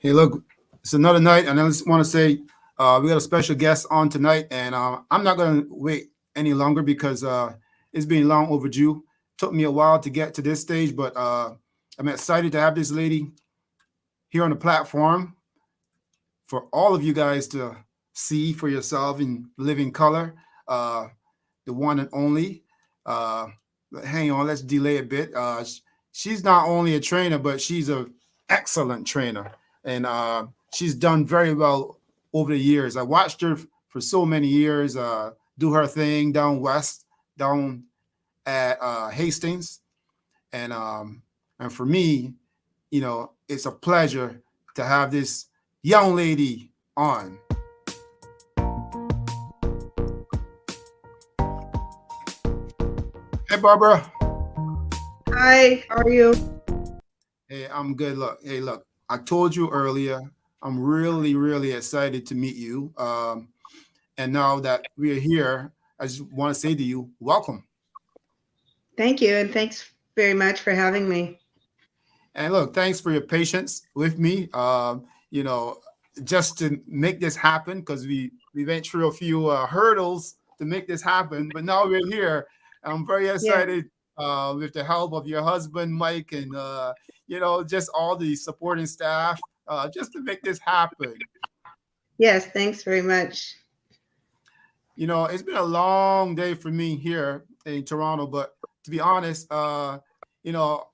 Hey, look, it's another night, and I just want to say we got a special guest on tonight, and I'm not going to wait any longer because it's been long overdue. Took me a while to get to this stage, but I'm excited to have this lady here on the platform for all of you guys to see for yourself in living color. Uh, the one and only. Uh, Hang on, let's delay a bit. She's not only a trainer, but she's an excellent trainer, and she's done very well over the years. I watched her for so many years do her thing down west, down at Hastings, and um, and for me, it's a pleasure to have this young lady on. Hey, Barbara. Hi, how are you? Hey, I'm good. Look, I told you earlier, I'm really, really excited to meet you. And now that we're here, I just want to say to you, welcome. Thank you, and thanks very much for having me. And look, thanks for your patience with me. You know, just to make this happen, because we went through a few hurdles to make this happen, but now we're here. I'm very Yeah. excited with the help of your husband, Mike, and just all the supporting staff, just to make this happen. Yes, thanks very much. It's been a long day for me here in Toronto, but to be honest, you know,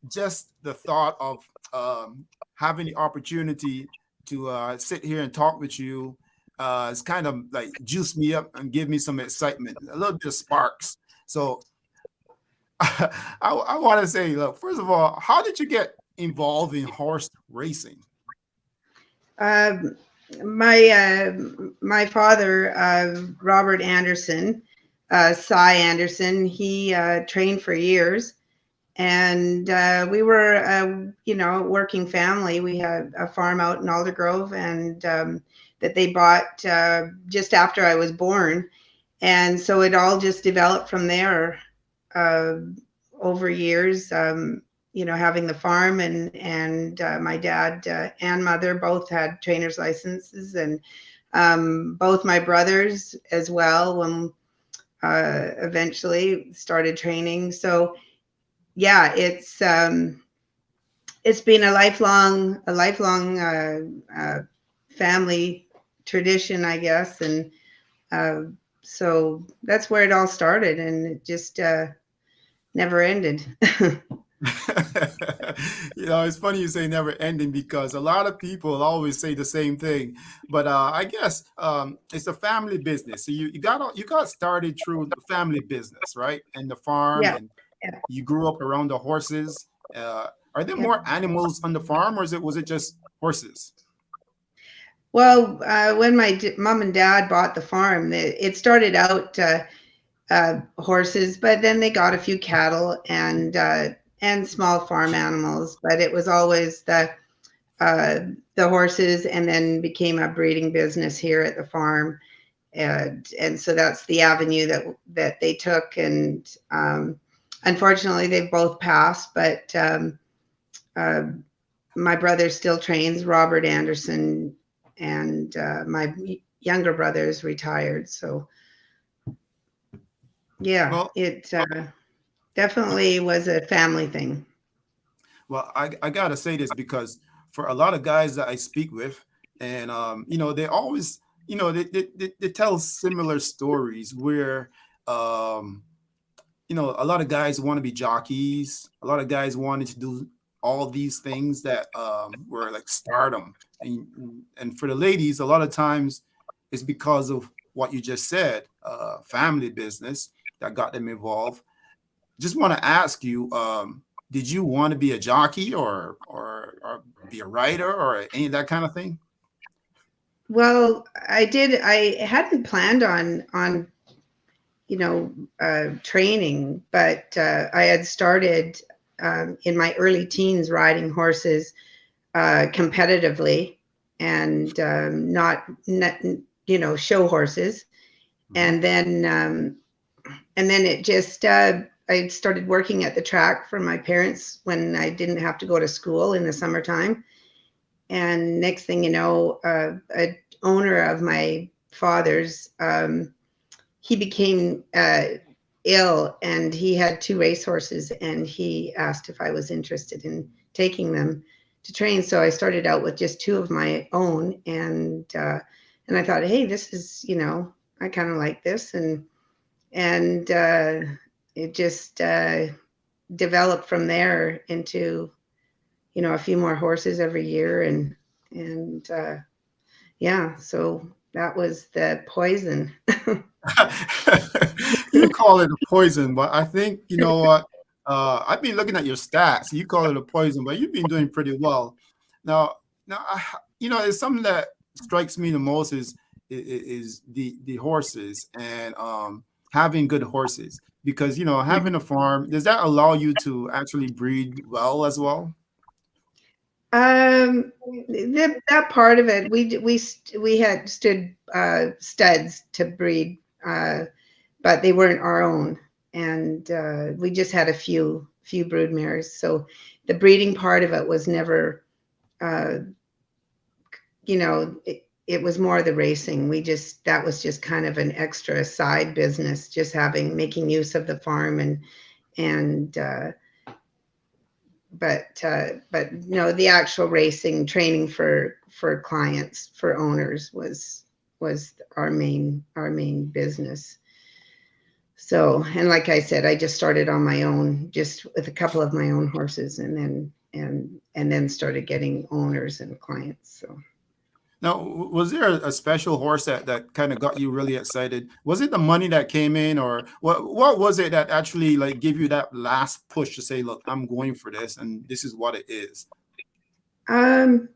just the thought of having the opportunity to sit here and talk with you it's kind of like juice me up and give me some excitement, a little bit of sparks. So I want to say, look, first of all, how did you get involved in horse racing? Um, my father, Robert Anderson, Cy Anderson, he trained for years, and we were, a working family. We had a farm out in Aldergrove, and that they bought just after I was born, and so it all just developed from there. uh, Over years. Having the farm, and my dad and mother both had trainers licenses, and both my brothers as well when eventually started training. So yeah, it's been a lifelong family tradition, I guess, and uh, so that's where it all started, and it just never ended. It's funny you say never ending because a lot of people always say the same thing. But I guess it's a family business. So you got started through the family business, right? And the farm, Yeah, and yeah, you grew up around the horses. Are there yeah. more animals on the farm, or was it just horses? Well, when my mom and dad bought the farm, it started out horses, but then they got a few cattle and small farm animals. But it was always uh, the horses, and then became a breeding business here at the farm. And so that's the avenue that they took. And unfortunately, they've both passed. But uh, my brother still trains, Robert Anderson, and my younger brother is retired. So yeah, Well, it definitely was a family thing. I gotta say this because for a lot of guys that I speak with, and they always, they tell similar stories where, um, a lot of guys want to be jockeys. A lot of guys wanted to do all these things that were like stardom, and for the ladies, a lot of times it's because of what you just said, family business that got them involved. Just want to ask you, did you want to be a jockey or be a writer or any of that kind of thing? Well, I did. I hadn't planned on you know training, but I had started in my early teens riding horses competitively, and not show horses. Mhm. And then um, and then it just I started working at the track for my parents when I didn't have to go to school in the summertime. and next thing you know, a owner of my father's, he became ill, and he had two racehorses, and he asked if I was interested in taking them to train. So I started out with just two of my own, and I thought, hey, this is, I kind of like this, and it just developed from there into, a few more horses every year, and yeah, so that was the poison. You call it a poison, but I think you know what? I've been looking at your stats. You call it a poison, but you've been doing pretty well. Now, it's something that strikes me the most is the horses and having good horses because having a farm, does that allow you to actually breed well as well? That part of it, we had studs to breed, but they weren't our own, and we just had a few brood mares. So the breeding part of it was never, uh, it was more the racing. That was just kind of an extra side business, just making use of the farm, and but no, the actual racing training for clients, for owners, was our main business. So, and like I said, I just started on my own, just with a couple of my own horses, and then started getting owners and clients. So Now, was there a special horse that kind of got you really excited? Was it the money that came in, or what was it that actually like gave you that last push to say, "Look, I'm going for this, and this is what it is"? um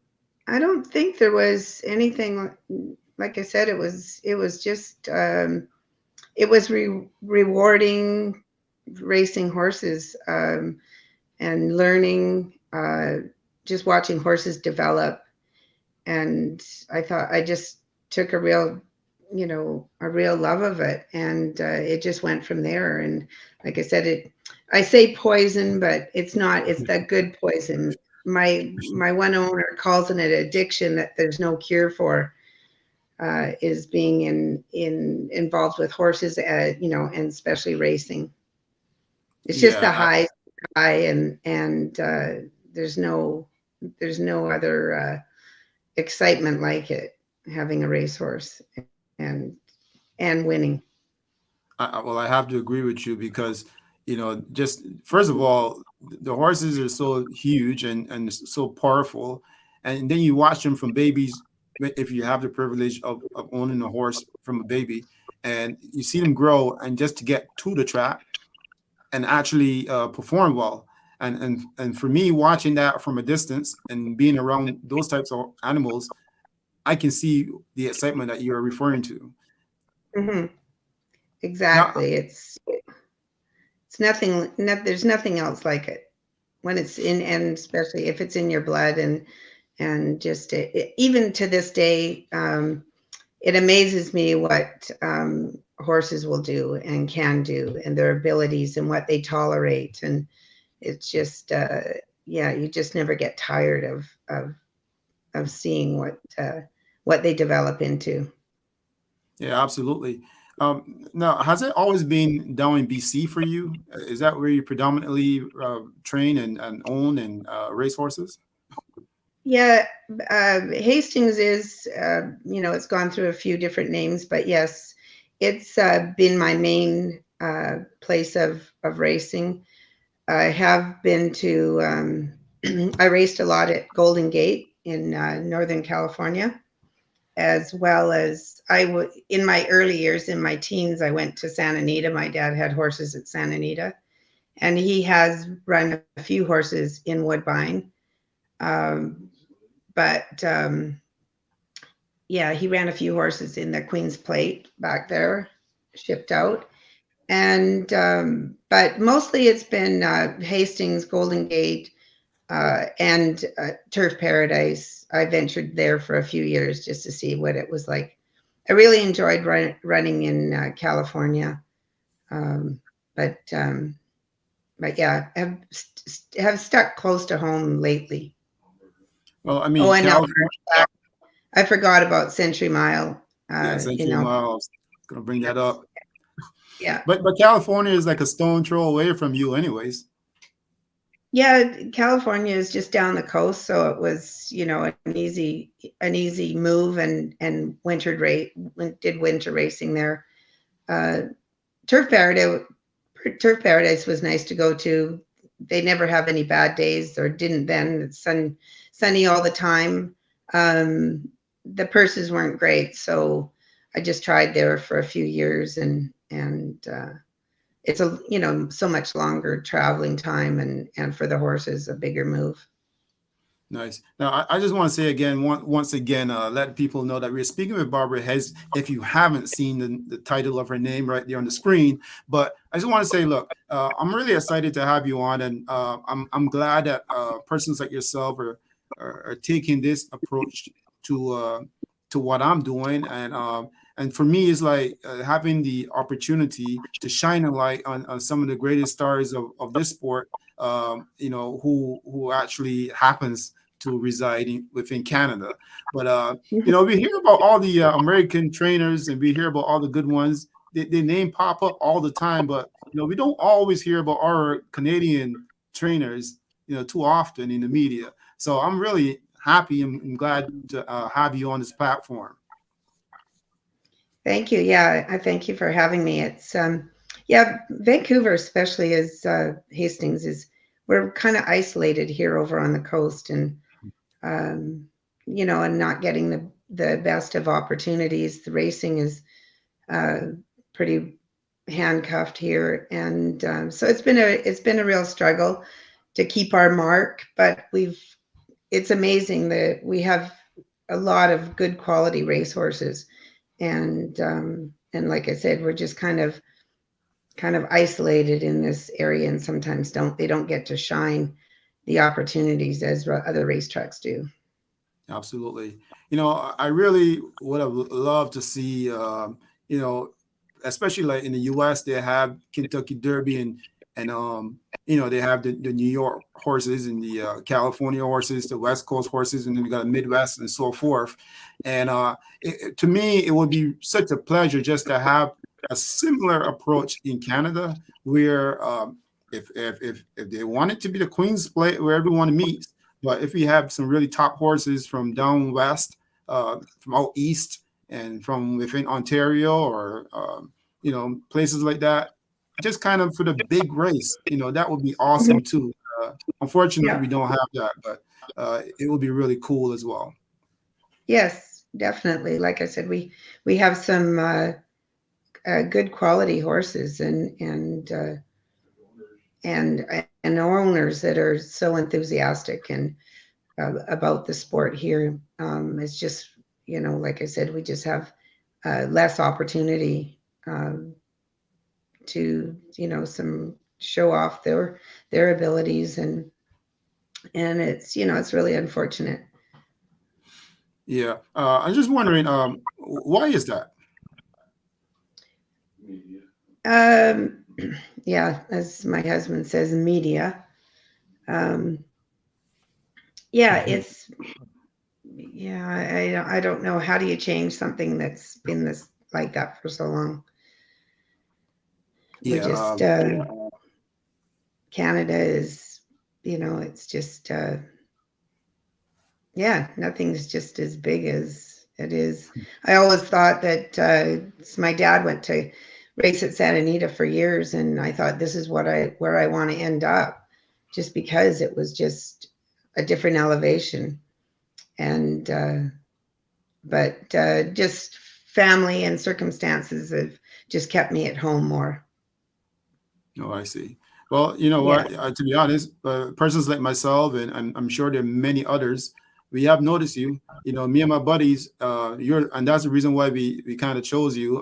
I don't think there was anything. Like I said, it was just, it was rewarding, racing horses, and learning, just watching horses develop. And I thought I just took a real love of it, and it just went from there. And like I said, I say poison, but it's not. It's that good poison. My one owner calls it an addiction that there's no cure for. Is being involved with horses, and especially racing. It's just the Yeah, high, and there's no other excitement like it, having a racehorse and and winning. well, I have to agree with you because just first of all, the horses are so huge and so powerful, and then you watch them from babies. If you have the privilege of owning a horse from a baby, and you see them grow, and just to get to the track and actually perform well. And for me, watching that from a distance and being around those types of animals, I can see the excitement that you're referring to. Hmm. Now, Exactly. It's nothing. There's nothing else like it when it's in, and especially if it's in your blood, and just even to this day, it amazes me what, horses will do and can do, and their abilities and what they tolerate. And it's just, yeah, you just never get tired of seeing what they develop into. yeah, absolutely. Now, has it always been down in BC for you? Is that where you predominantly train and own and race horses? Yeah, Hastings is, it's gone through a few different names, but yes, it's been my main place of racing. I have been to, I raced a lot at Golden Gate in Northern California, as well as in my early years, in my teens, I went to Santa Anita. My dad had horses at Santa Anita, and he has run a few horses in Woodbine. Um, but yeah, he ran a few horses in the Queen's Plate back there, shipped out. And but mostly it's been Hastings, Golden Gate, and Turf Paradise. I ventured there for a few years just to see what it was like. I really enjoyed running in California, um, but um, but yeah, have stuck close to home lately. Well, I Oh, mean, and now California, I forgot about Century Mile. yeah, You Century know, Miles, gonna bring that yes, up. yeah, But California is like a stone throw away from you, anyways. yeah. California is just down the coast, so it was, an easy move, and did winter racing there. Uh, Turf Paradise, Turf Paradise was nice to go to. They never have any bad days, or didn't then. It's sunny all the time. The purses weren't great, so I just tried there for a few years, and it's so much longer traveling time, and for the horses a bigger move. Nice. Now, I just want to say again, once again, let people know that we're speaking with Barbara Hez. If you haven't seen the title of her name right there on the screen, but I just want to say, look, I'm really excited to have you on, and I'm glad that persons like yourself are taking this approach to what I'm doing, and for me, it's like having the opportunity to shine a light on some of the greatest stars of this sport. Who actually happens to reside within Canada. But we hear about all the American trainers, and we hear about all the good ones. Their name pop up all the time, but we don't always hear about our Canadian trainers, too often in the media. So I'm really happy and glad to have you on this platform. Thank you. Yeah, I thank you for having me. It's yeah, Vancouver especially is Hastings is we're kind of isolated here over on the coast, um, and not getting the best of opportunities. The racing is uh, pretty handcuffed here, and so it's been a real struggle to keep our mark. But it's amazing that we have a lot of good quality racehorses, and like I said, we're just kind of isolated in this area, and sometimes they don't get to shine the opportunities as other racetracks do. Absolutely. I really would have loved to see, you know, especially like in the U.S., they have Kentucky Derby and they have the New York horses and the California horses, the West Coast horses, and then you got the Midwest and so forth. And to me, it would be such a pleasure just to have a similar approach in Canada, where if they want it to be the Queen's Plate where everyone meets, but if we have some really top horses from down west, from out east, and from within Ontario or places like that, just kind of for the big race, that would be Mhm. awesome too. Unfortunately, Yeah. we don't have that, but it would be really cool as well. Yes, definitely. Like I said, we have some good quality horses, and owners that are so enthusiastic and about the sport here. It's just, like I said, we just have less opportunity to, some show off their abilities, and it's really unfortunate. Yeah, I'm just wondering, why is that? Um, yeah, as my husband says, media. Um, yeah, yeah, I don't know. How do you change something that's been this like that for so long? We're Yeah, just Canada is, it's just yeah, nothing's just as big as it is. I always thought that my dad went to race at Santa Anita for years, and I thought this is where I want to end up, just because it was just a different elevation, and but just family and circumstances have just kept me at home more. oh, I see. Well, you know Yeah. what? To be honest, persons like myself, and I'm sure there are many others, we have noticed you. Me and my buddies, and that's the reason why we kind of chose you.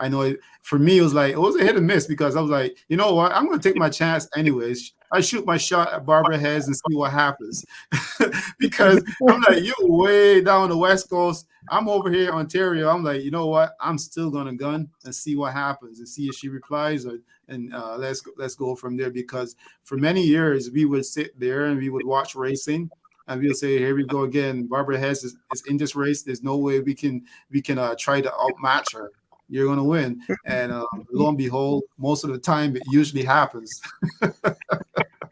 I know for me, it was a hit and miss because I was like, you know what? I'm going to take my chance anyways. I shoot my shot at Barbara Heads and see what happens. Because I'm like, you're way down the West Coast. I'm over here, Ontario. I'm like, you know what? I'm still gonna gun and see what happens and see if she replies, and let's go from there. Because for many years we would sit there and we would watch racing, and we'll say, here we go again. Barbara Hess is in this race. There's no way we can try to outmatch her. You're gonna win. And lo and behold, most of the time it usually happens.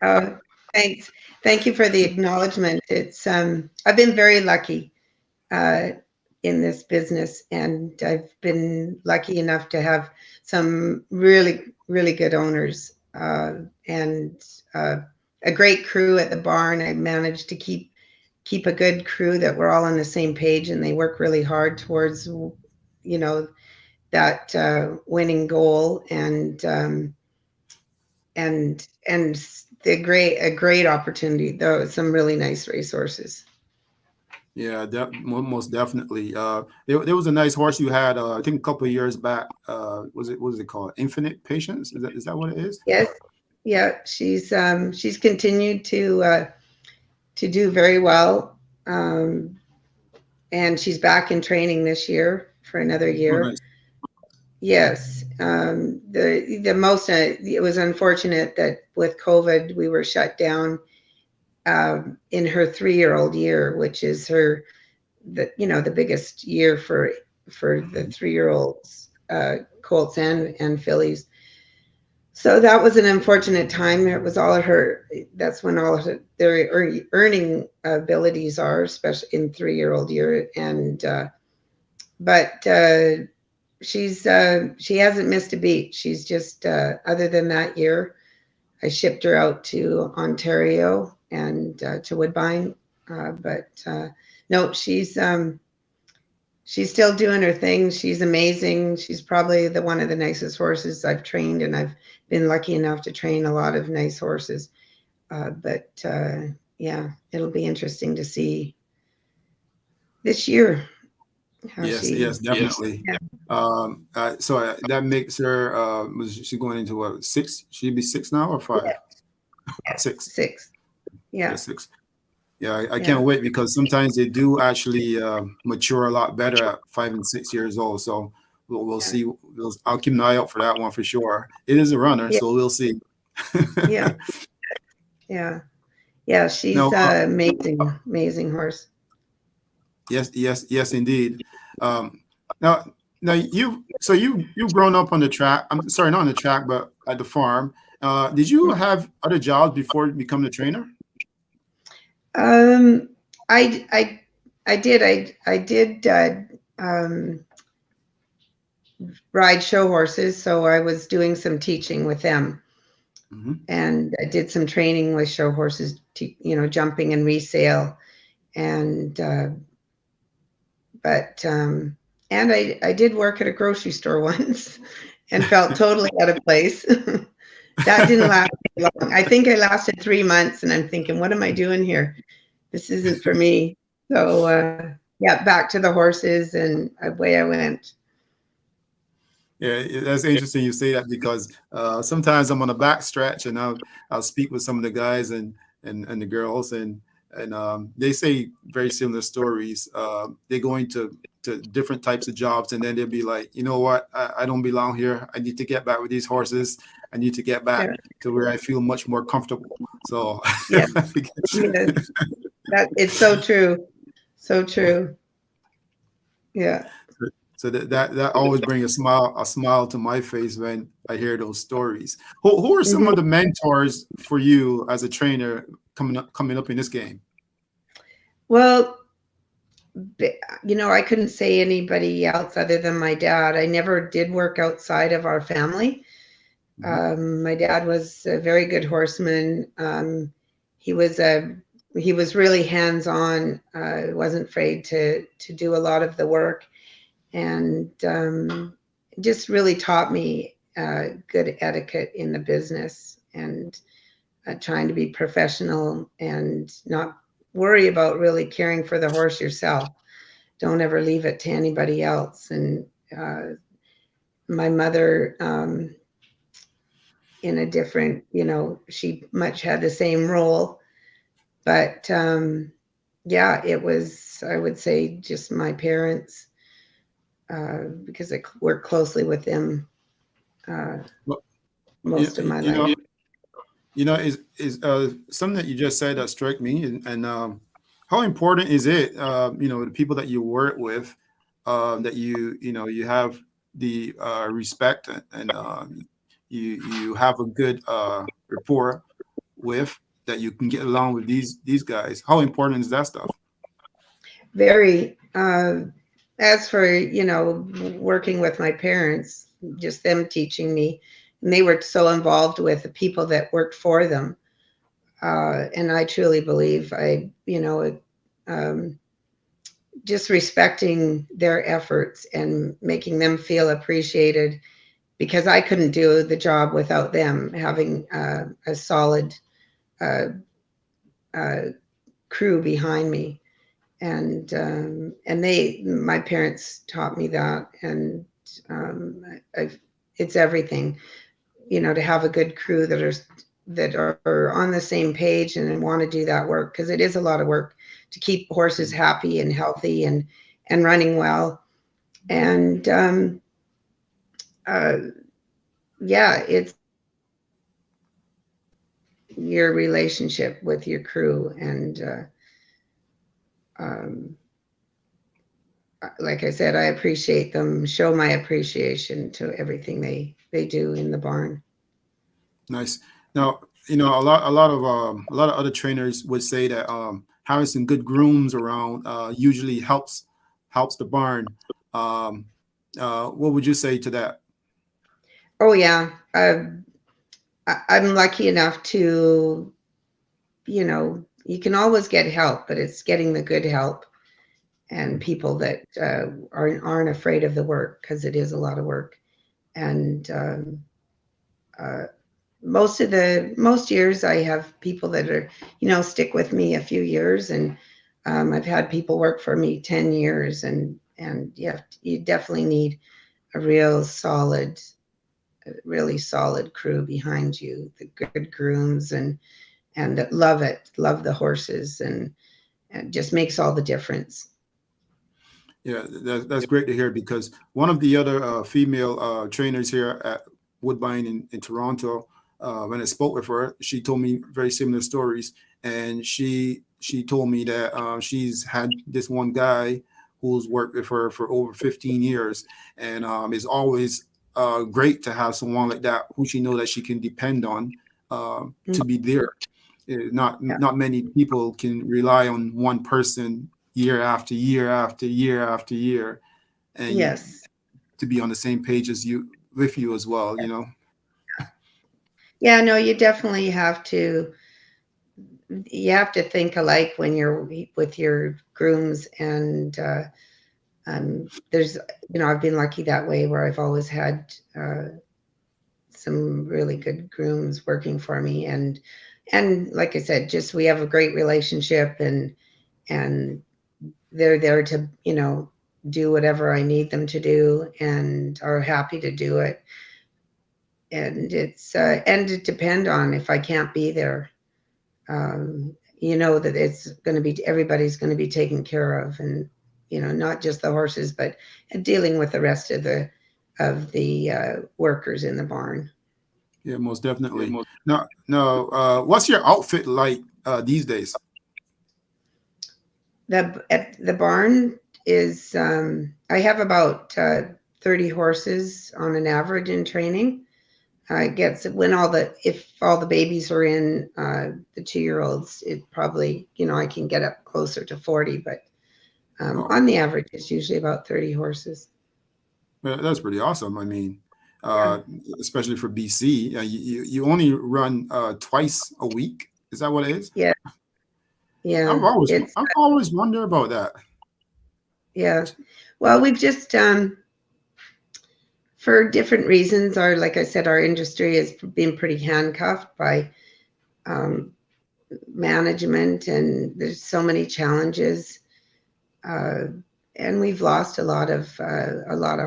Oh, thanks. Thank you for the acknowledgement. It's I've been very lucky uh, in this business, and I've been lucky enough to have some really, really good owners and a great crew at the barn. I managed to keep a good crew that we're all on the same page, and they work really hard towards, you know, that winning goal, and a great opportunity, though. Some really nice resources. Yeah, most definitely. There was a nice horse you had, I think a couple of years back. What is it called? Infinite Patience? Is that what it is? Yes, yeah, she's continued to do very well, and she's back in training this year for another Oh, year. nice. Yes, the most it was unfortunate that with COVID we were shut down in her 3-year-old year, which is the biggest year for the 3-year-olds, colts and fillies. So that was an unfortunate time. It was all of her. That's when all of their earning abilities are, especially in 3-year-old year. And but she hasn't missed a beat. She's just other than that year, I shipped her out to Ontario and to Woodbine. But no, she's still doing her thing. She's amazing. She's probably one of the nicest horses I've trained, and I've been lucky enough to train a lot of nice horses. But yeah, it'll be interesting to see this year how Yes, she. yes, definitely. Yeah, So that makes her. Was she going into what, six? She'd be six now or five? yeah, yeah. Six. 6. Yeah, Yeah, six. Yeah, I can't yeah, wait because sometimes they do actually mature a lot better at 5 and 6 years old. So we'll yeah, see. I'll keep an eye out for that one for sure. It is a runner, yeah, so we'll see. yeah, yeah. Yeah, she's No, amazing, amazing horse. yes, yes, yes, indeed. Um, now, you've grown up on the track. I'm sorry, not on the track, but at the farm. Did you have other jobs before becoming a trainer? Um, I I I did I did um, ride show horses, so I was doing some teaching with them, Hmm. and I did some training with show horses, jumping and resale, and but and I did work at a grocery store once, and felt totally out of place. That didn't last long. I think I lasted 3 months, and I'm thinking, what am I doing here? This isn't for me. So yeah, back to the horses, and away I went. Yeah, that's interesting you say that because sometimes I'm on a back stretch and I'll speak with some of the guys and the girls and they say very similar stories. They go into to different types of jobs and then they'll be like, you know what, I don't belong here. I need to get back with these horses. I need to get back Yeah, to where I feel much more comfortable. So yeah, yes. That it's so true, so true. Yeah. so that always brings a smile to my face when I hear those stories. Who are some Mhm. of the mentors for you as a trainer coming up in this game? Well, I couldn't say anybody else other than my dad. I never did work outside of our family. Mhm. My dad was a very good horseman. He was a he was really hands-on. Wasn't afraid to do a lot of the work, and just really taught me good etiquette in the business, and trying to be professional and not worry about really caring for the horse yourself. Don't ever leave it to anybody else. And uh, my mother, in a different, she much had the same role, but yeah, it was, I would say, just my parents, because I worked closely with them uh, Well, most of my you know, life. is something that you just said that struck me, and how important is it, the people that you work with, that you have the respect, and you have a good rapport with, that you can get along with these guys? How important is that stuff? Very. As for, working with my parents, just them teaching me, and they were so involved with the people that worked for them. And I truly believe um, just respecting their efforts and making them feel appreciated, because I couldn't do the job without them having a solid uh, uh, crew behind me. And my parents taught me that, and it's everything, to have a good crew that are on the same page and want to do that work, because it is a lot of work to keep horses happy and healthy and running well. And uh, yeah, it's your relationship with your crew, and um, like I said, I appreciate them, show my appreciation to everything they do in the barn. Nice. Now, a lot of other trainers would say that having some good grooms around usually helps the barn. Um, what would you say to that? Oh yeah, I'm lucky enough to, you can always get help, but it's getting the good help and people that aren't afraid of the work, because it is a lot of work. And uh, most years I have people that are, stick with me a few years, and I've had people work for me 10 years, and you definitely need a really solid crew behind you, the good grooms, and that love the horses, and just makes all the difference. Yeah, that's great to hear, because one of the other female trainers here at Woodbine in Toronto, when I spoke with her, she told me very similar stories, and she told me that she's had this one guy who's worked with her for over 15 years, and it's always great to have someone like that who she know that she can depend on Mm, to be there. yeah. Not many people can rely on one person year after year after year after year, and Yes. to be on the same page as you, with you as well. Yeah, no, you have to think alike when you're with your grooms, and there's, I've been lucky that way, where I've always had some really good grooms working for me, and like I said, just we have a great relationship, and they're there to, do whatever I need them to do, and are happy to do it. And to depend on, if I can't be there, that it's going to be, everybody's going to be taken care of, and not just the horses, but dealing with the rest of the workers in the barn. Yeah, most definitely. Now, what's your outfit like these days? The barn is, I have about 30 horses on an average in training. It gets, if all the babies are in, the 2-year-olds, it probably, I can get up closer to 40, but Oh, on the average, it's usually about 30 horses. well, that's pretty awesome. I mean, Yeah. uh, especially for BC, you only run twice a week. Is that what it is? Yeah. I've Yeah. always It's, I've always wondered about that. yeah. Well, we've just, for different reasons, like I said, our industry has been pretty handcuffed by um, management, and there's so many challenges. Uh, and we've lost a lot of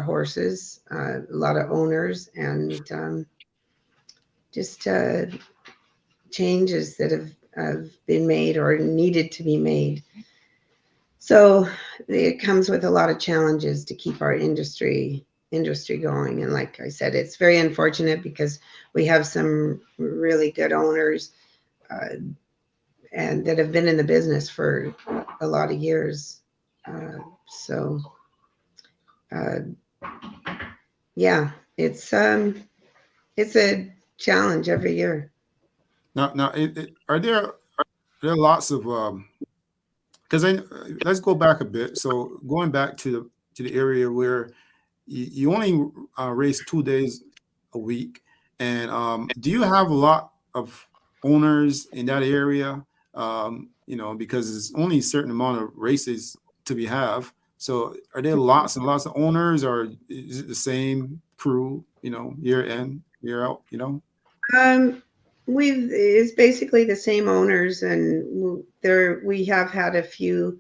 horses, a lot of owners, and just changes that have been made or needed to be made. So it comes with a lot of challenges to keep our industry going. And like I said, it's very unfortunate, because we have some really good owners, uh, and that have been in the business for a lot of years. So uh, yeah, it's a challenge every year. Now, are there lots of because let's go back a bit. So going back to the area where you only race 2 days a week, and do you have a lot of owners in that area? Because there's only a certain amount of races to be have. So are there lots and lots of owners, or is it the same crew? Year in, year out. Um, it's basically the same owners, and there we have had a few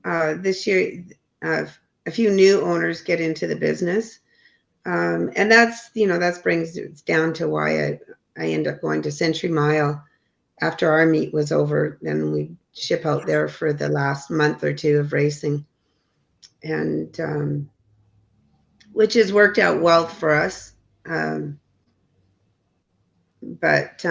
this year, uh, a few new owners get into the business, and that brings it down to why I end up going to Century Mile after our meet was over. Then we ship out there for the last month or two of racing, and which has worked out well for us. Um, but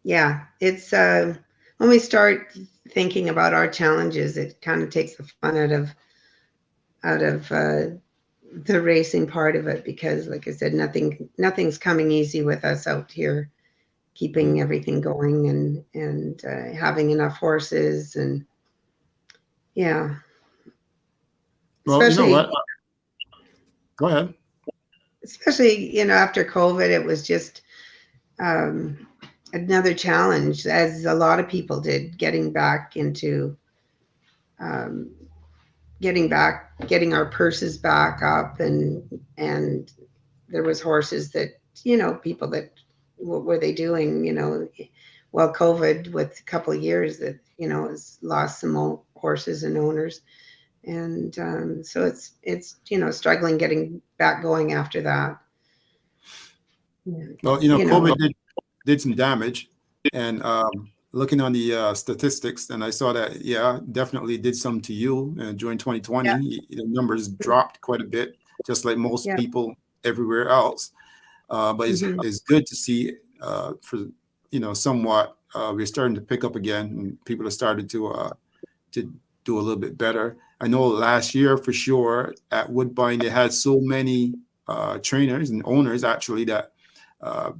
yeah, it's when we start thinking about our challenges, it kind of takes the fun out of the racing part of it, because like I said, nothing's coming easy with us out here, keeping everything going and having enough horses, and yeah, Well, you know especially what? Go ahead. after COVID, it was just um, another challenge, as a lot of people did, getting back into um, getting our purses back up, and there was horses that people that what were they doing, well, COVID, with a couple of years, that has lost some horses and owners, and so it's struggling getting back going after that. Well, you know COVID did some damage, and looking on the statistics, and I saw that, yeah, definitely did some to you during yeah, 2020. The numbers dropped quite a bit, just like most yeah. people everywhere else. But Hmm. it's good to see for somewhat we're starting to pick up again, and people have started to do a little bit better. I know last year for sure at Woodbine they had so many trainers and owners actually that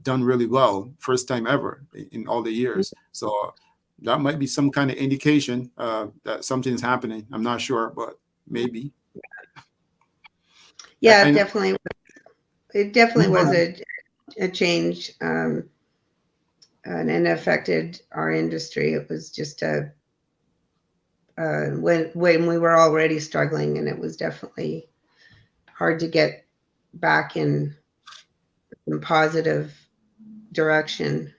done really well, first time ever in all the years. So that might be some kind of indication that something's happening. I'm not sure, but maybe. Yeah, I know. it definitely was a change, and it affected our industry. It was just when we were already struggling, and it was definitely hard to get back in positive direction.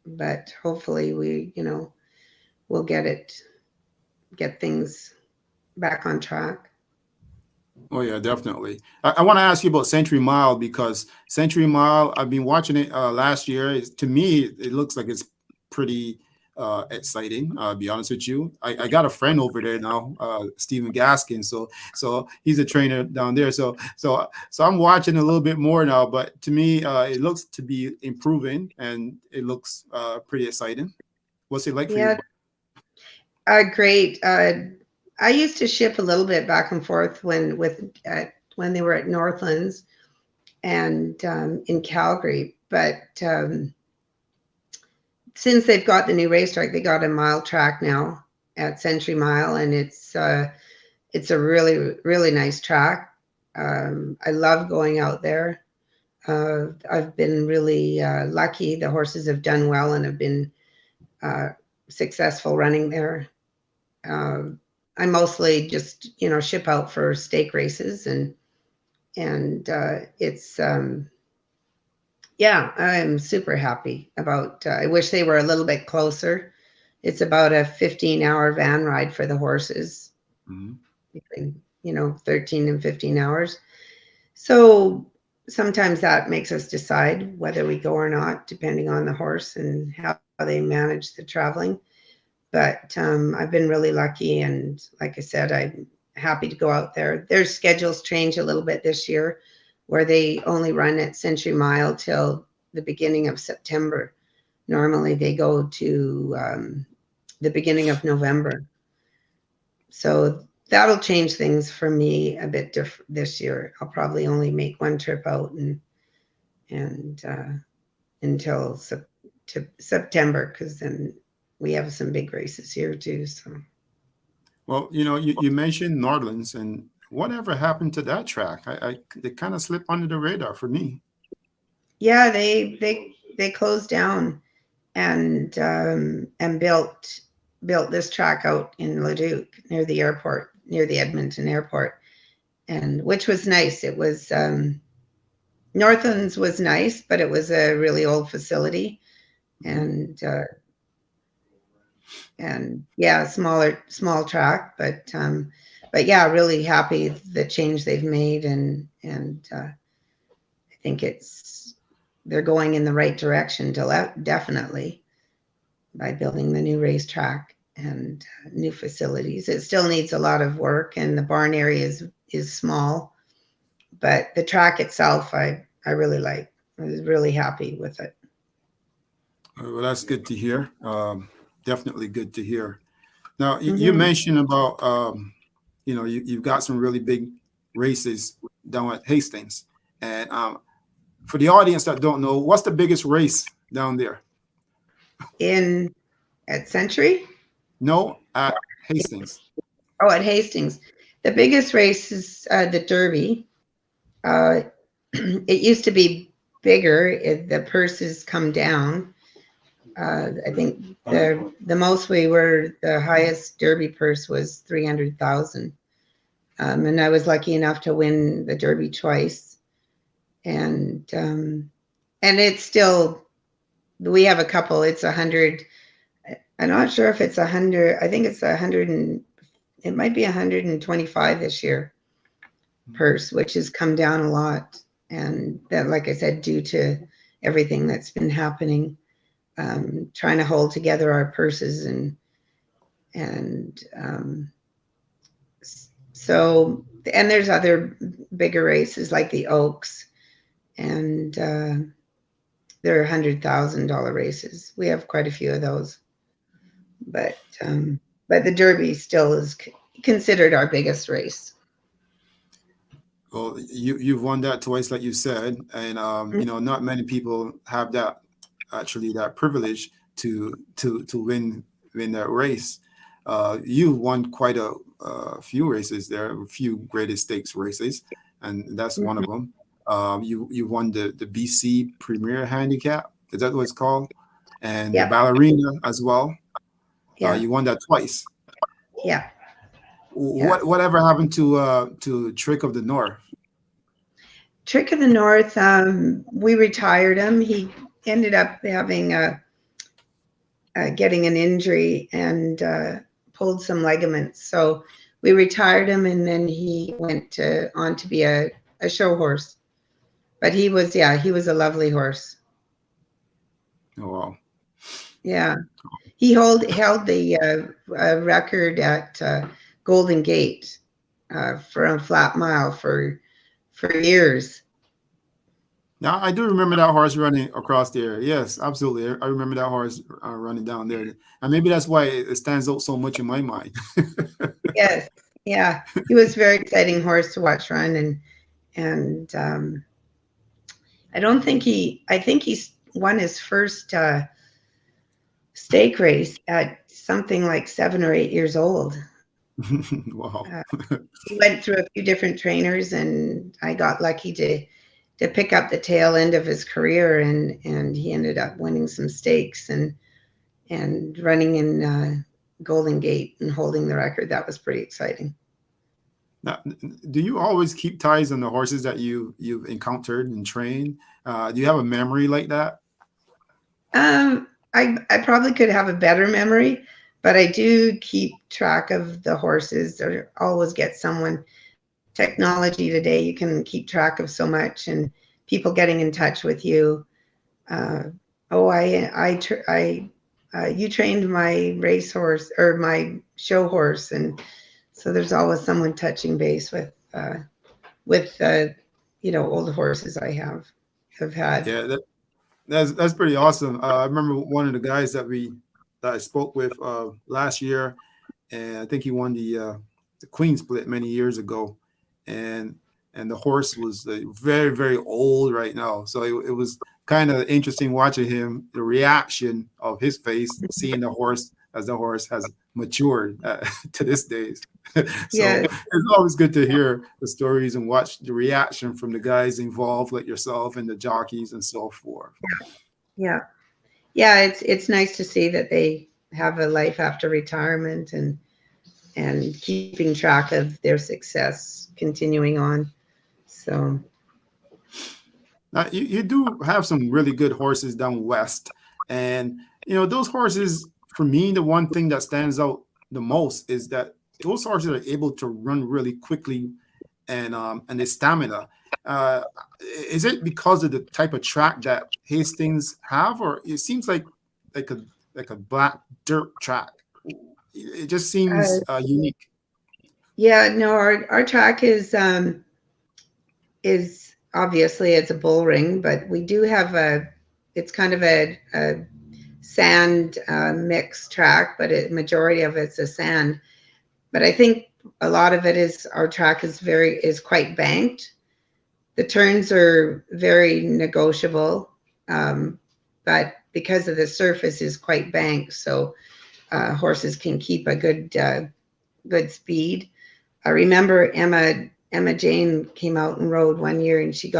But hopefully we'll get things back on track. Oh yeah, definitely. I want to ask you about Century Mile, because Century Mile, I've been watching it last year. To me, it looks like it's pretty exciting. I'll be honest with you. I got a friend over there now, Stephen Gaskin. So he's a trainer down there. So I'm watching a little bit more now. But to me, it looks to be improving, and it looks pretty exciting. What's it like for you? Yeah, great. I used to ship a little bit back and forth when they were at Northlands and in Calgary, but since they've got the new racetrack, they got a mile track now at Century Mile, and it's a really, really nice track. I love going out there. I've been really lucky. The horses have done well and have been uh, successful running there. Um, I mostly just ship out for stake races, and it's yeah, I'm super happy about. I wish they were a little bit closer. It's about a 15-hour van ride for the horses, Mhm. between 13 and 15 hours. So sometimes that makes us decide whether we go or not, depending on the horse and how they manage the traveling. But I've been really lucky, and like I said, I'm happy to go out there. Their schedules change a little bit this year, where they only run at Century Mile till the beginning of September. Normally, they go to the beginning of November. So that'll change things for me a bit this year. I'll probably only make one trip out and until to September, because then we have some big races here too. So Well, you mentioned Nordlands, and whatever happened to that track? They kind of slipped under the radar for me. yeah, they closed down and built this track out in Leduc near the airport, near the Edmonton airport, and which was nice. It was Northlands was nice, but it was a really old facility, and yeah, small track, but yeah, really happy the change they've made, and I think they're going in the right direction definitely by building the new racetrack and new facilities. It still needs a lot of work, and the barn area is small, but the track itself, I really like. I was really happy with it. Well, that's good to hear. Definitely good to hear. Now, you mentioned about, you've got some really big races down at Hastings. And for the audience that don't know, what's the biggest race down there? At Century? No, at Hastings. Oh, at Hastings. The biggest race is the Derby. It used to be bigger. The purses come down. I think the most the highest Derby purse was 300,000, and I was lucky enough to win the Derby twice. And it's still, we have a couple. It's 100. I'm not sure if it's 100. I think it's 100, and it might be 125 this year purse, which has come down a lot. And that, like I said, due to everything that's been happening, trying to hold together our purses so there's other bigger races like the Oaks, and they're $100,000 races. We have quite a few of those, but the Derby still is considered our biggest race. Well, you've won that twice, like you said, and not many people have that privilege to win that race. You won quite a few races there, a few greatest stakes races, and that's one of them. You won the BC Premier Handicap. Is that what it's called? And the Ballerina as well. Yeah. You won that twice. Yeah. Whatever happened to Trick of the North? Trick of the North, we retired him. He ended up having getting an injury and pulled some ligaments. So we retired him, and then he went on to be a show horse. But he was a lovely horse. Oh, wow. Yeah. He held the record at Golden Gate for a flat mile for years. Now, I do remember that horse running across there. Yes, absolutely. I remember that horse running down there. And maybe that's why it stands out so much in my mind. Yes. Yeah. He was a very exciting horse to watch run. And I think he's won his first stake race at something like 7 or 8 years old. Wow. He went through a few different trainers, and I got lucky to pick up the tail end of his career, and he ended up winning some stakes and running in Golden Gate and holding the record. That was pretty exciting. Now, do you always keep ties on the horses that you've encountered and trained? Do you have a memory like that? I probably could have a better memory, but I do keep track of the horses, or always get someone. Technology today, you can keep track of so much, and people getting in touch with you. You trained my racehorse or my show horse, and so there's always someone touching base with old horses I have had. Yeah, that's pretty awesome. I remember one of the guys that I spoke with last year. and I think he won the Queen Split many years ago, and the horse was very very old right now. So it was kind of interesting watching him, the reaction of his face, seeing the horse as the horse has matured to this days. So Yes. it's always good to hear the stories and watch the reaction from the guys involved, like yourself and the jockeys and so forth. Yeah. Yeah. It's nice to see that they have a life after retirement and keeping track of their success continuing on. So Now, you do have some really good horses down west, and those horses. For me, the one thing that stands out the most is that those horses are able to run really quickly and the stamina. Uh, is it because of the type of track that Hastings have, or it seems like a like a black dirt track? It just uh, seems unique. yeah, no, our track is obviously it's a bull ring, but we do have it's kind of a sand mix track, but a majority of it's a sand. But I think a lot of it is our track is quite banked. The turns are very negotiable, but because of the surface is quite banked, so horses can keep a good speed. I remember Emma Jane came out and rode one year, and she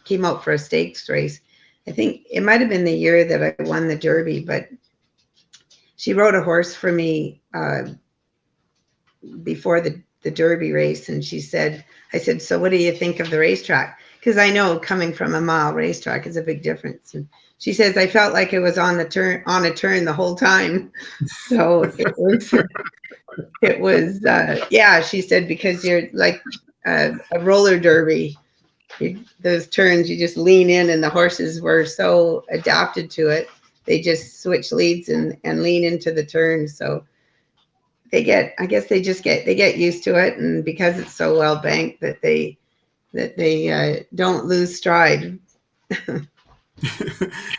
came out for a stakes race. I think it might have been the year that I won the Derby, but she rode a horse for me before the Derby race, and I said, so what do you think of the racetrack? Because I know coming from a mile racetrack is a big difference. And she says, I felt like it was on a turn the whole time. So it was yeah, she said, because you're like a roller derby. Those turns, you just lean in, and the horses were so adapted to it. They just switch leads and lean into the turn. So I guess they get used to it, and because it's so well banked that they don't lose stride.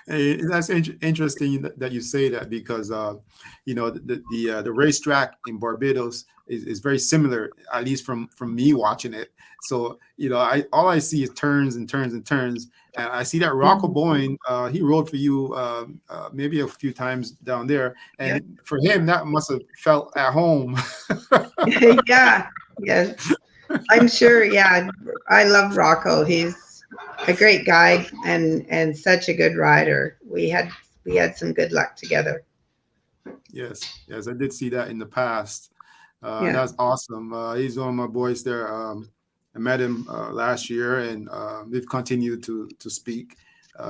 Hey, that's interesting that you say that because the racetrack in Barbados is very similar, at least from me watching it. So I all I see is turns and turns and turns, and I see that Rocco Boyne, he rode for you maybe a few times down there, Yeah. and for him that must have felt at home. Yeah. Yes. I'm sure. Yeah. I love Rocco. He's a great guy and such a good rider. We had some good luck together. Yes, yes, I did see that in the past. Yeah. That's awesome. He's one of my boys there. I met him last year, and we've continued to speak.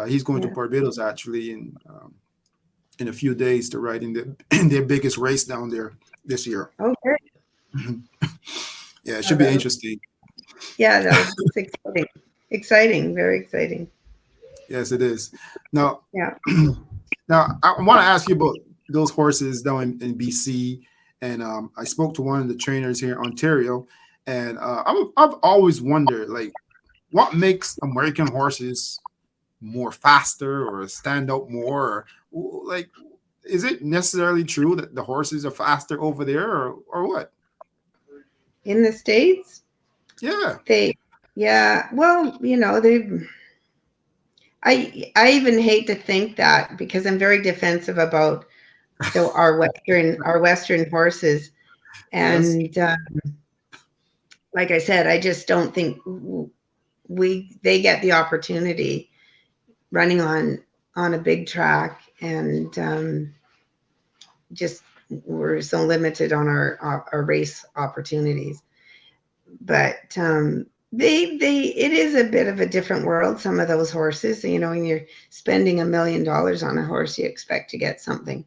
He's going to Yeah. Barbados actually in a few days to ride in in their biggest race down there this year. Okay. Yeah, it Oh, should be interesting. yeah, that's exciting. Exciting. Very exciting. Yes, it is. Now, Yeah. now I want to ask you about those horses down in BC, and I spoke to one of the trainers here in Ontario, and I've always wondered, like, what makes American horses more faster or stand out more, or like, is it necessarily true that the horses are faster over there, or what? In the States, Yeah. they, yeah, well, I even hate to think that because I'm very defensive about our Western horses. Yes. And like I said, I just don't think they get the opportunity running on a big track, and just we're so limited on our race opportunities. But they it is a bit of a different world. Some of those horses, when you're spending $1 million on a horse, you expect to get something.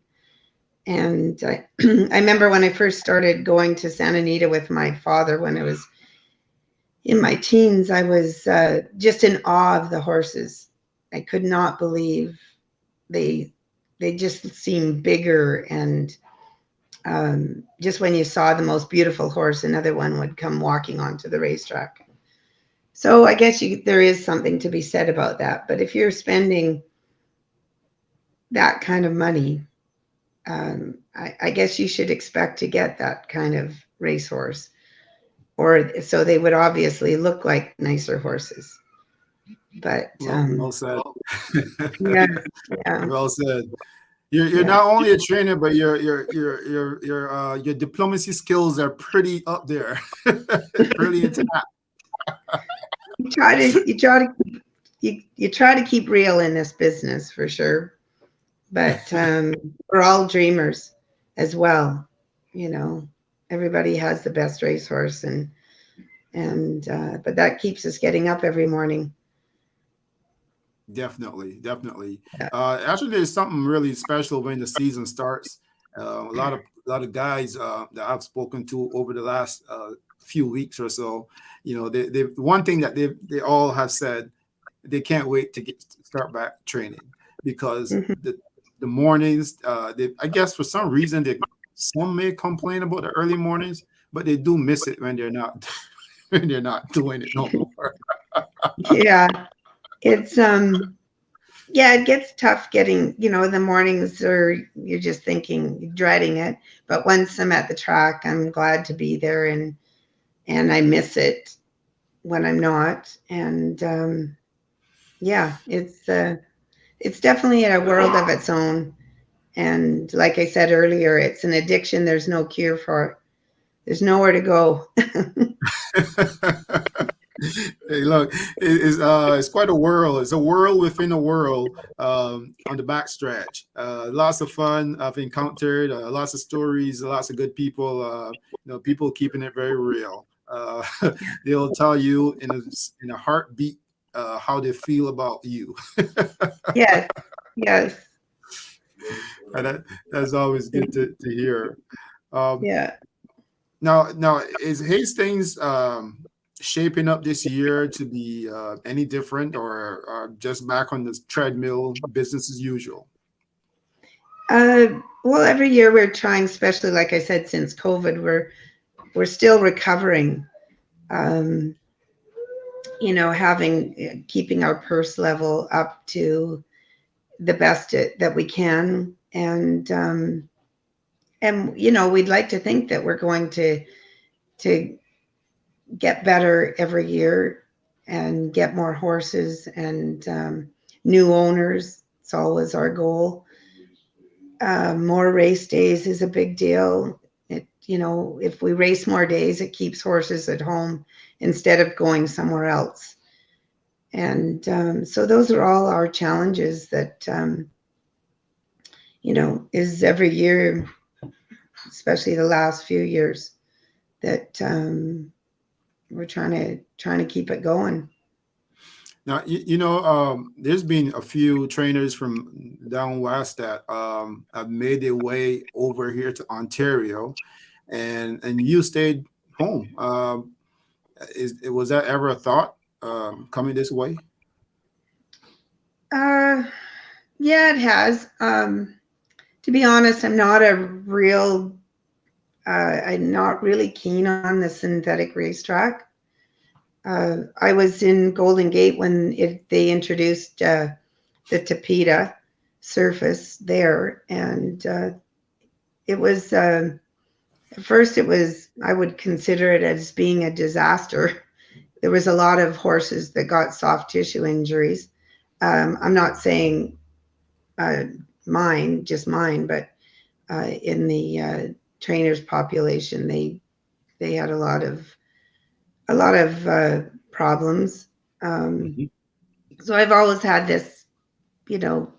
And I remember when I first started going to Santa Anita with my father when I was in my teens, I was just in awe of the horses. I could not believe they they just seemed bigger, and just when you saw the most beautiful horse, another one would come walking onto the racetrack. So I guess there is something to be said about that. But if you're spending that kind of money, I guess you should expect to get that kind of racehorse, or so they would obviously look like nicer horses. But Well said. yeah, yeah, Well said. You're yeah. not only a trainer, but your diplomacy skills are pretty up there, pretty intact. You try to keep real in this business for sure. But we're all dreamers as well. You know, everybody has the best racehorse, and but that keeps us getting up every morning. Definitely, definitely. Yeah. Actually, there's something really special when the season starts. A lot of guys that I've spoken to over the last few weeks or so, they one thing that they all have said, they can't wait to start back training because Mhm. the mornings. I guess for some reason some may complain about the early mornings, but they do miss it when they're not when they're not doing it no more. Yeah, it's yeah, it gets tough getting, the mornings are you're just thinking, dreading it. But once I'm at the track, I'm glad to be there, and I miss it when I'm not. And yeah, it's definitely a world of its own. And like I said earlier, it's an addiction. There's no cure for it. There's nowhere to go. Hey, look, it's quite a world. It's a world within a world on the backstretch. Lots of fun I've encountered, lots of stories, lots of good people. People keeping it very real. They'll tell you in a heartbeat how they feel about you. Yes, yes, And that's always good to hear. Um, yeah. now, is Hastings shaping up this year to be any different, or just back on the treadmill, business as usual? Well, every year we're trying, especially like I said, since COVID, we're still recovering. Um, having keeping our purse level up to the best that we can, and we'd like to think that we're going to get better every year and get more horses and new owners. It's always our goal. More race days is a big deal. If we race more days, it keeps horses at home instead of going somewhere else. And so those are all our challenges that, is every year, especially the last few years, that we're trying to keep it going. Now, there's been a few trainers from down west that have made their way over here to Ontario, and you stayed home. Was that ever a thought coming this way? Uh, yeah, it has. To be honest, I'm not really keen on the synthetic racetrack. I was in Golden Gate when they introduced the Tapeta surface there, and it was at first I would consider it as being a disaster. There was a lot of horses that got soft tissue injuries. I'm not saying uh, just mine, but in the trainers population, they had a lot of problems. Um, Mhm. so I've always had this, you know,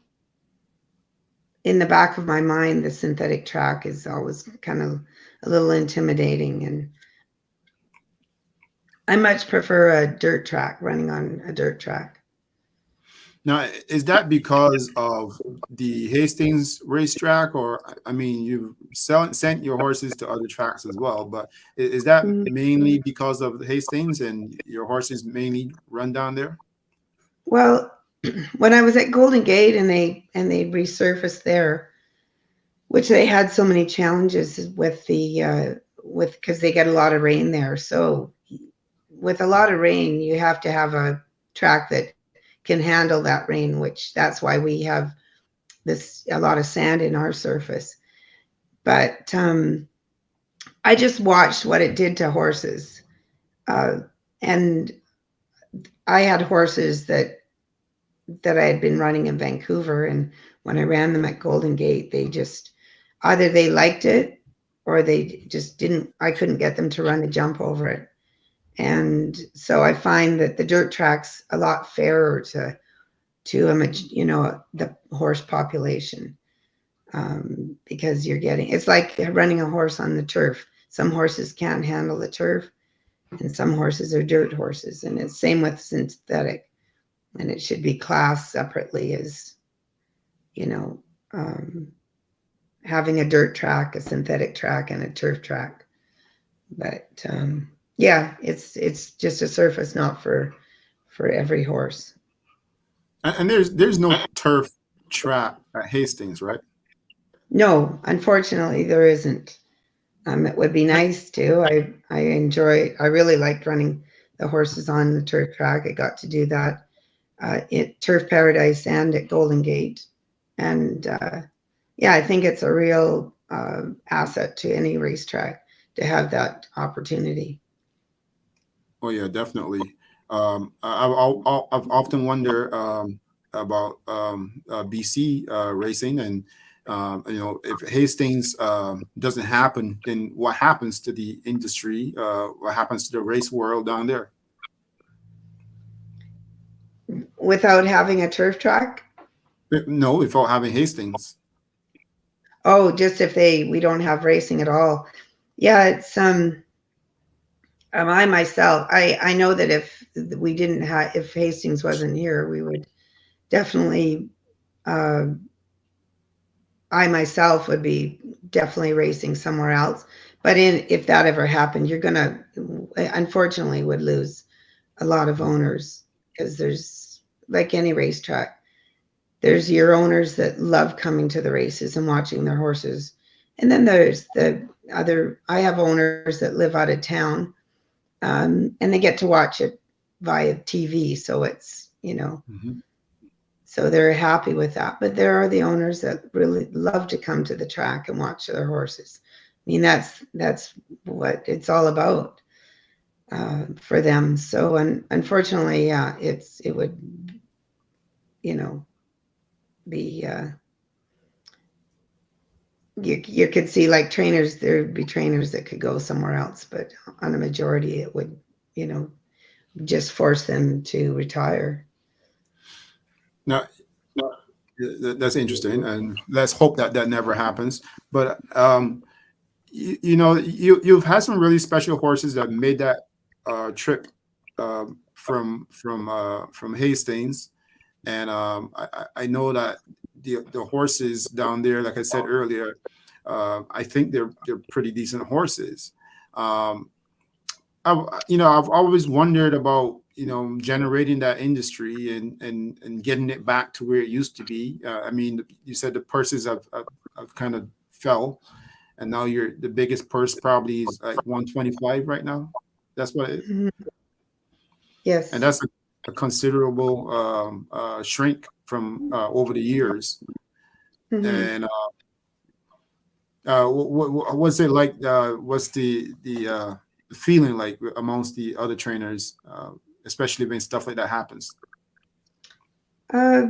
in the back of my mind, the synthetic track is always kind of a little intimidating, and I much prefer a dirt track, running on a dirt track. Now, is that because of the Hastings racetrack, or I mean, you've sent your horses to other tracks as well, but is that Mhm. mainly because of the Hastings and your horses mainly run down there? Well, when I was at Golden Gate and they resurfaced there, which they had so many challenges with because they get a lot of rain there. So with a lot of rain, you have to have a track that can handle that rain, which that's why we have this a lot of sand in our surface. But I just watched what it did to horses. And I had horses that I had been running in Vancouver, and when I ran them at Golden Gate, they just either they liked it or they just didn't. I couldn't get them to run a jump over it. And so I find that the dirt track's a lot fairer to the horse population, because you're getting, it's like running a horse on the turf. Some horses can't handle the turf, and some horses are dirt horses, and it's same with synthetic. And it should be classed separately as, you know, having a dirt track, a synthetic track, and a turf track. But yeah, it's just a surface, not for every horse. And there's no turf track at Hastings, right? No, unfortunately, there isn't. It would be nice to. I really liked running the horses on the turf track. I got to do that at Turf Paradise and at Golden Gate. And yeah, I think it's a real asset to any racetrack to have that opportunity. Oh yeah, definitely. I've often wondered about BC racing, and if Hastings doesn't happen, then what happens to the industry? What happens to the race world down there? Without having a turf track? No, without having Hastings. Oh, just if we don't have racing at all. Yeah, it's I myself, I know that if we didn't have, if Hastings wasn't here, we would definitely, I myself would be definitely racing somewhere else. But if that ever happened, you're gonna, unfortunately, would lose a lot of owners, because there's, like any racetrack, there's your owners that love coming to the races and watching their horses. And then there's the other, I have owners that live out of town, and they get to watch it via TV. So it's, Mm-hmm. so they're happy with that. But there are the owners that really love to come to the track and watch their horses. I mean, that's what it's all about for them. So, unfortunately, yeah, it would, be you could see, like, trainers, there'd be trainers that could go somewhere else, but on a majority it would, just force them to retire. Now, that's interesting, and let's hope that that never happens. But you've had some really special horses that made that trip from Hastings, and I know that the horses down there, like I said earlier, I think they're pretty decent horses. Um, I've always wondered about generating that industry and getting it back to where it used to be. I mean, you said the purses have kind of fell, and now the biggest purse probably is like 125 right now. That's what it is. Mhm. And Yes. that's a considerable shrink from over the years. Hmm. And what's it like? What's the feeling like amongst the other trainers, especially when stuff like that happens? uh,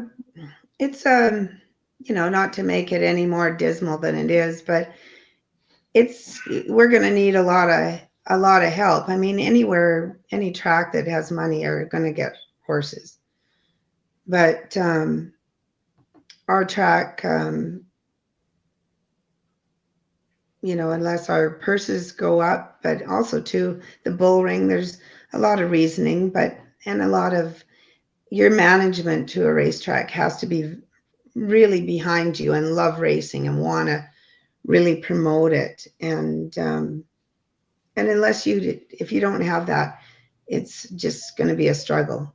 it's not to make it any more dismal than it is, but we're going to need a lot of help. I mean, anywhere, any track that has money are going to get horses. But our track, unless our purses go up, but also to the bull ring, there's a lot of reasoning, and a lot of your management to a racetrack has to be really behind you and love racing and want to really promote it. And if you don't have that, it's just going to be a struggle.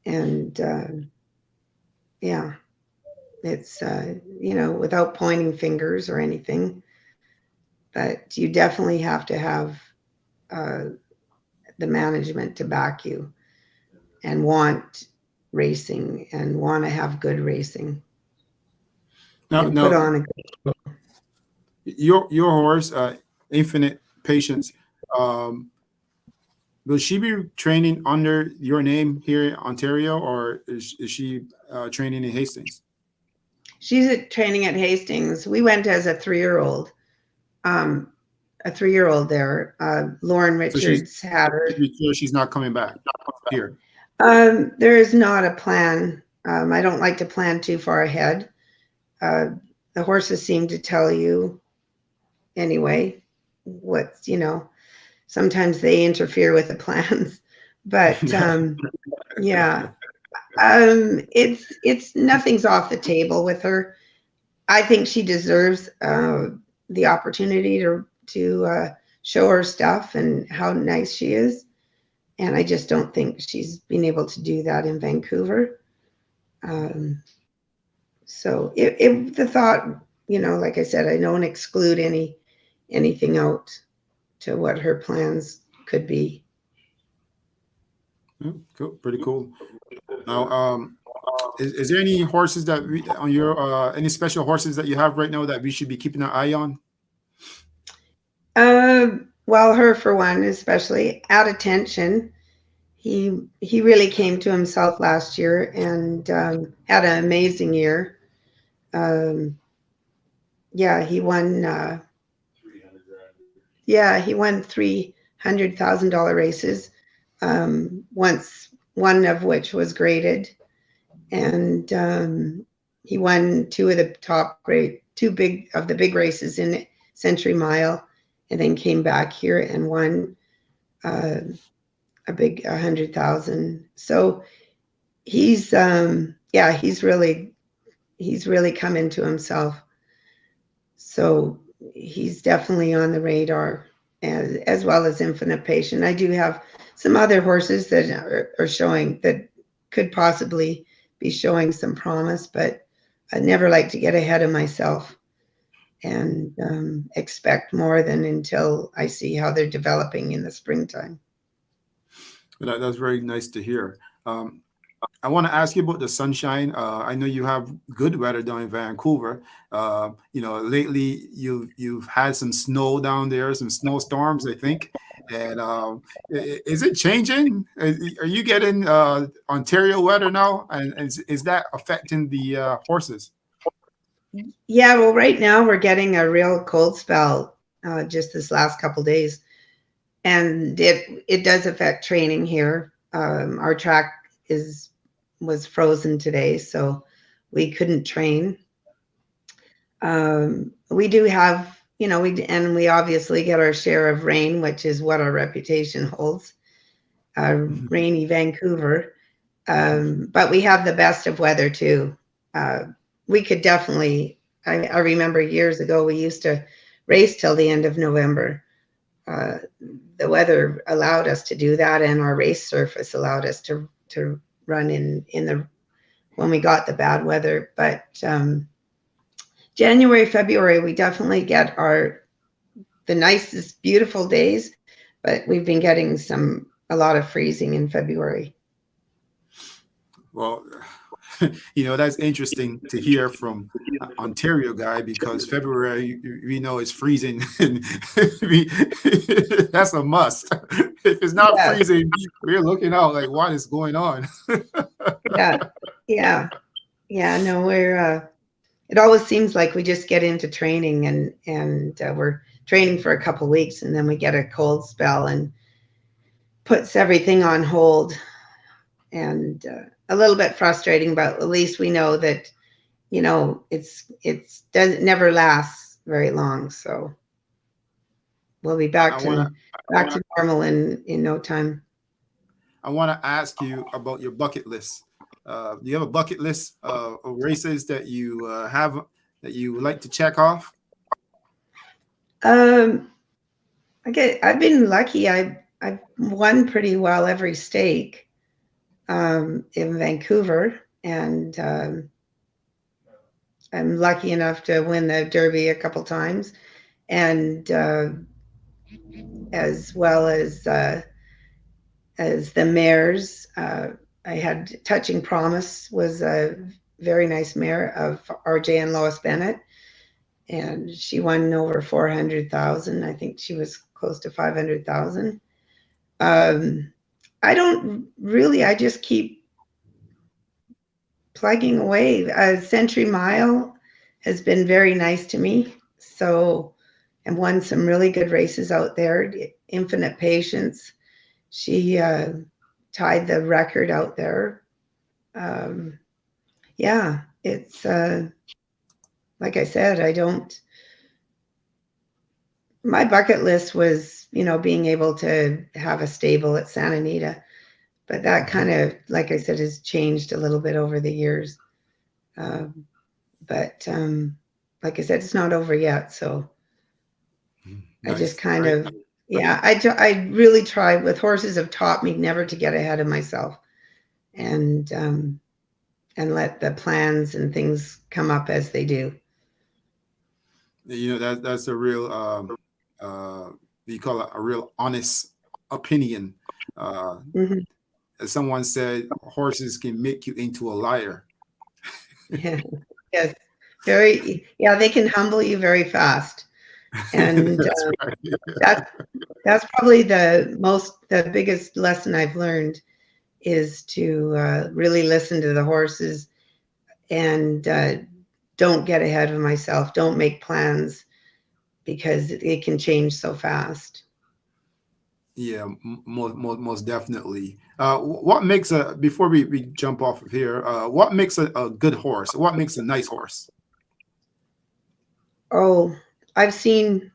And yeah, it's without pointing fingers or anything, but you definitely have to have uh, the management to back you and want racing and want to have good racing Now, and put now on a good. your horse, Infinite Patience. Um, will she be training under your name here in Ontario, or is she training in Hastings? She's at training at Hastings. We went as um, a 3-year-old there. Lauren So she's Richards had to her. be sure she's not coming back here. There is not a plan. I don't like to plan too far ahead. Uh, the horses seem to tell you anyway what's, sometimes they interfere with the plans. But yeah, it's nothing's off the table with her. I think she deserves the opportunity to show her stuff and how nice she is. And I just don't think she's been able to do that in Vancouver. Um, so the thought, like I said, I don't exclude anything out to what her plans could be. Yeah, cool, pretty cool. Now, is there any horses that on your any special horses that you have right now that we should be keeping an eye on? Well, her for one, especially at attention. He really came to himself last year and had an amazing year. Um, yeah, he won. He won $300,000 races. Once one of which was graded, and he won two big of the big races in Century Mile, and then came back here and won uh, a big 100,000. So he's really come into himself. So he's definitely on the radar, as well as Infinite Patient. I do have some other horses that are showing that could possibly be showing some promise, but I never like to get ahead of myself and expect more than until I see how they're developing in the springtime. That's very nice to hear. Um, I want to ask you about the sunshine. I know you have good weather down in Vancouver. Lately you've had some snow down there, some snowstorms, I think. And is it changing? Are you getting Ontario weather now? And is that affecting the horses? Yeah, well, right now we're getting a real cold spell just this last couple days, and it does affect training here. Our track is was frozen today, so we couldn't train. We do have, we obviously get our share of rain, which is what our reputation holds. Rainy Vancouver, but we have the best of weather too. Uh, we could definitely. I remember years ago we used to race till the end of November. Uh, the weather allowed us to do that, and our race surface allowed us to run in the when we got the bad weather. But January, February, we definitely get the nicest, beautiful days, but we've been getting a lot of freezing in February. Well, that's interesting to hear from Ontario guy because February we know it's freezing and that's a must. If it's not Yeah, freezing, we're looking out like what is going on. yeah, yeah, yeah. No, we're. It always seems like we just get into training and we're training for a couple weeks and then we get a cold spell and puts everything on hold, and a little bit frustrating, but at least we know that it's doesn't never lasts very long. So we'll be I want to back to normal in no time. I want to ask you about your bucket list. Do you have a bucket list of races that you have that you would like to check off? Um, I've been lucky. I've won pretty well every stake in Vancouver, and I'm lucky enough to win the Derby a couple times, and as well as the mares. I had Touching Promise was a very nice mare of RJ and Lois Bennett, and she won over 400,000. I think she was close to 500,000. Um, I don't really. I just keep plugging away. Century Mile has been very nice to me. So, and won some really good races out there. Infinite Patience. She tied the record out there. Um, yeah, it's like I said, I don't. My bucket list was, being able to have a stable at Santa Anita, but that Mhm. kind of, like I said, has changed a little bit over the years. Um, but like I said, it's not over yet. So I just Nice. kind Great. of, yeah, I really try with horses have taught me never to get ahead of myself and let the plans and things come up as they do. That's a real you call it a real honest opinion. Uh, Hmm. as someone said, horses can make you into a liar. Yeah. Yes. Very, yeah, they can humble you very fast. And That's right. that's that's probably the biggest lesson I've learned is to really listen to the horses and don't get ahead of myself. Don't make plans because it can change so fast. Yeah, most definitely. What makes a before we jump off of here? What makes a good horse? What makes a nice horse? Oh, I've seen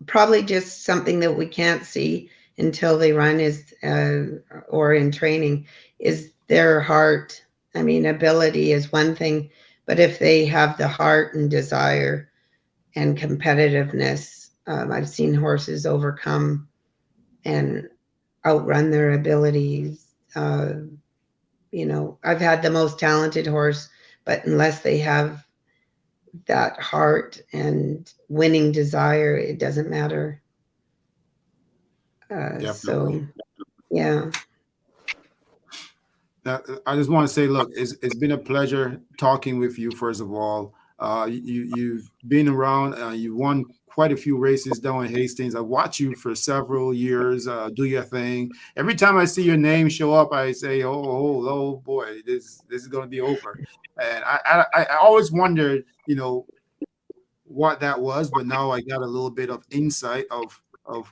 probably just something that we can't see until they run is or in training is their heart. I mean, ability is one thing, but if they have the heart and desire and competitiveness, I've seen horses overcome and outrun their abilities. I've had the most talented horse, but unless they have that heart and winning desire, it doesn't matter. So, Definitely. yeah. I just want to say, look, it's been a pleasure talking with you. First of all, you've been around. You won quite a few races down in Hastings. I watched you for several years do your thing. Every time I see your name show up, I say, oh boy, this is going to be over. And I always wondered, what that was, but now I got a little bit of insight of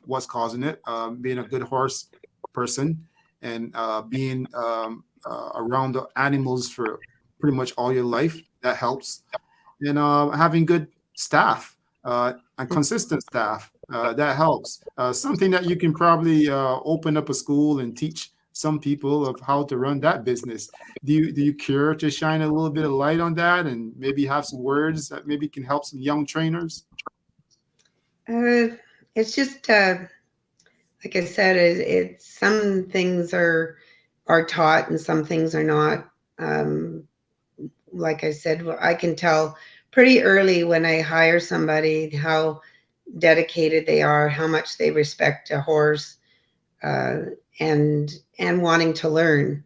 what's causing it. Being a good horse person and being around the animals for pretty much all your life, that helps. And having good staff and consistent staff, that helps. Something that you can probably open up a school and teach some people of how to run that business. Do you care to shine a little bit of light on that and maybe have some words that maybe can help some young trainers? Uh, it's just like I said, it's some things are taught and some things are not. Um, like I said, I can tell pretty early when I hire somebody how dedicated they are, how much they respect a horse, uh, and wanting to learn.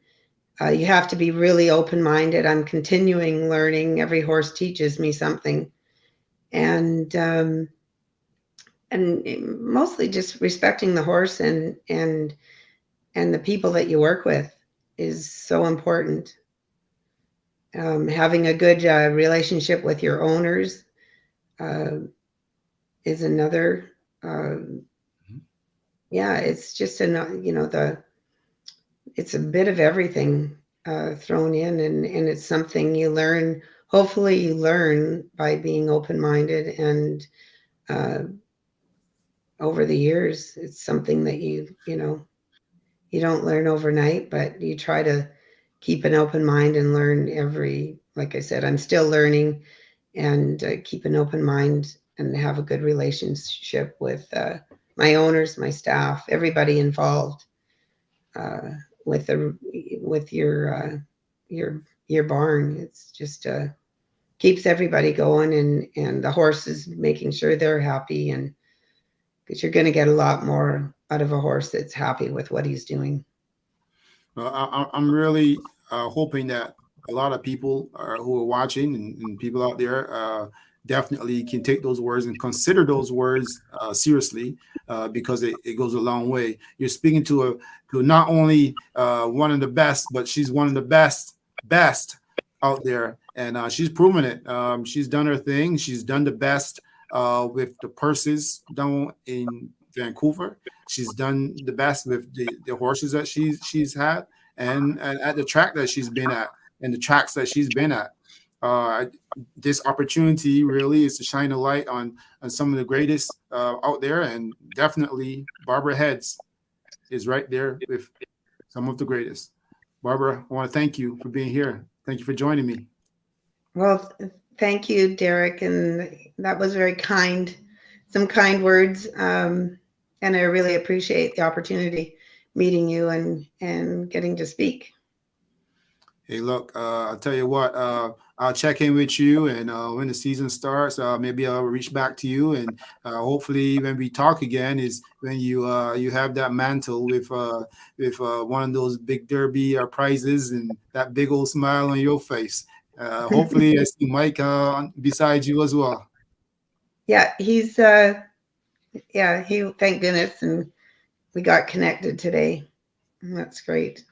You have to be really open minded. I'm continuing learning. Every horse teaches me something, and mostly just respecting the horse and the people that you work with is so important. Having a good relationship with your owners uh, is another. Yeah, it's just the it's a bit of everything thrown in, and it's something you learn. Hopefully, you learn by being open minded, and uh, over the years, it's something that you don't learn overnight, but you try to keep an open mind and learn like I said, I'm still learning and keep an open mind and have a good relationship with my owners, my staff, everybody involved uh, with the with your barn. It's just keeps everybody going and the horses making sure they're happy and because you're going to get a lot more out of a horse that's happy with what he's doing. Well, I'm really hoping that a lot of people who are watching and people out there definitely can take those words and consider those words seriously, because it goes a long way. You're speaking to not only one of the best, but she's one of the best out there, and she's proven it. She's done her thing. She's done the best with the purses down in Vancouver. She's done the best with the horses that she's had, and at the track that she's been at, and the tracks that she's been at. Uh, this opportunity really is to shine a light on some of the greatest out there, and definitely Barbara Heads is right there with some of the greatest. Barbara, I want to thank you for being here. Thank you for joining me. Well, thank you, Derek, and that was very kind, some kind words, and I really appreciate the opportunity meeting you and getting to speak. Hey, look, I'll tell you what, I'll check in with you, and when the season starts, maybe I'll reach back to you, and hopefully when we talk again is when you have that mantle with one of those big derby prizes and that big old smile on your face. Hopefully I see Mike beside you as well. Yeah, he's he, thank goodness, and we got connected today. That's great.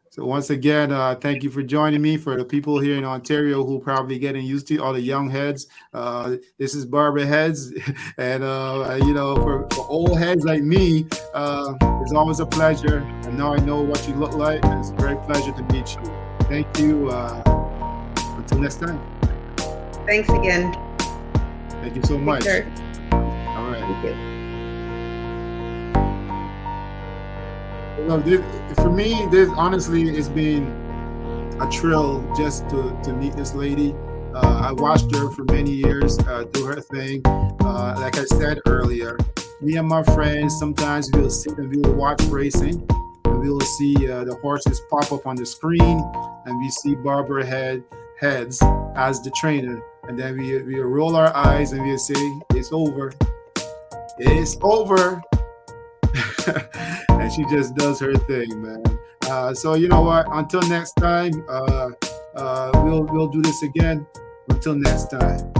So once again, thank you for joining me. For the people here in Ontario who probably getting used to all the young heads, this is Barbara Heads, and for old heads like me, it's always a pleasure. And now I know what you look like, and it's a great pleasure to meet you. Thank you. Until next time. Thanks again. Thank you so much. Sure. All right. Thank you. For me, this honestly it's been a thrill just to meet this lady. I watched her for many years do her thing. Like I said earlier, me and my friends sometimes we'll sit and we'll watch racing, and we'll see the horses pop up on the screen, and we see Barbara Heads as the trainer, and then we roll our eyes and we say, "It's over, it's over." And she just does her thing, man. So you know what? Until next time, we'll do this again. Until next time.